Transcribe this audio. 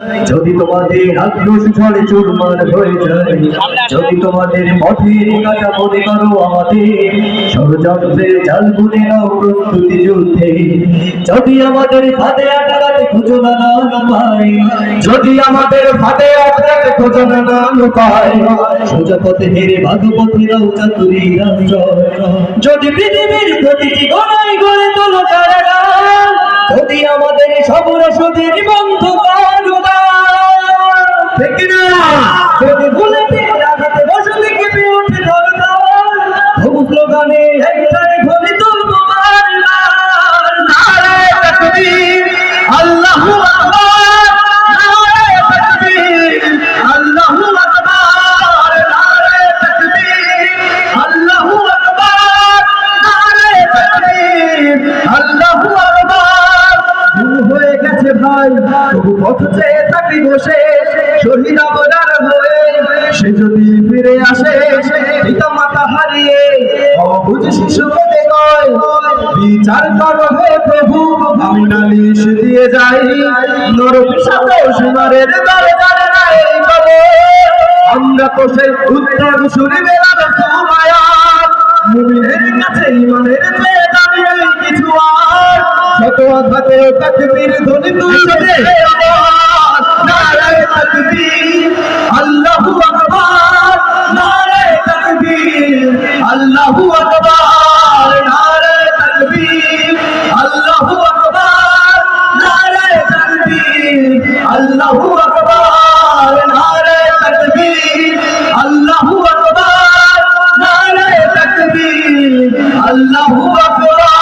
যদি তোমাদের আক্রোশ ঝড়ে চুরমার হয়ে যায়, যদি তোমাদের পথের কাটা মনে করো আমাদের ষড়যন্ত্রের জাল বুনে নাও প্রস্তুতি যুদ্ধে, যদি আমাদের ফাঁদে আটকাতে খুঁজো নানান উপায়, যদি আমাদের ফাঁদে আটকাতে খুঁজো নানান উপায়, সোজা পথে হেরে বাধু পথে নাও চাতুরীর আশ্রয়। যদি পৃথিবীর প্রতিটি গণায় গড়ে তোলো যারা, যদি আমাদের সবর সুদের বন্ধু যদি ভুলে আঘাতে বসে থেকে পেয়ে ওঠে তবু স্লোগানে একটাই ঘরে তুলবো আল্লাহু আকবার, নারে তাকবীর, আল্লাহু আকবার, নারে তাকবীর, আল্লাহু আকবার, নারে তাকবীর, আল্লাহু আকবার। ভুল হয়ে গেছে ভাই, তবু পথ চেয়ে থাকি বসে শহীদ আবরার হয়ে। সে যদি ফিরে আসে পিতা মাতা হারিয়ে, অবুঝ শিশুকে দেখয় বিচার করো হে প্রভু, আমি নালিশ দিয়ে যাই নরকের সাথে সীমারের দ্বারে দ্বারে নাই বলে। আমরা তো সেই উত্তর সুরে বেলার সুমায়াত, মুমিনের কাছে ইমানের চেয়ে দামি নেই কিছু আর। শত আঘাতে তাকবীর ধ্বনি তুলছে আবার, নারে তাকবীর, আল্লাহু আকবার, নারে তাকবীর, আল্লাহু আকবার, নারে তাকবীর, আল্লাহু আকবার, নারে তাকবীর, আল্লাহু আকবার, নারে তাকবীর, আল্লাহু আকবার, নারে তাকবীর, আল্লাহু আকবার।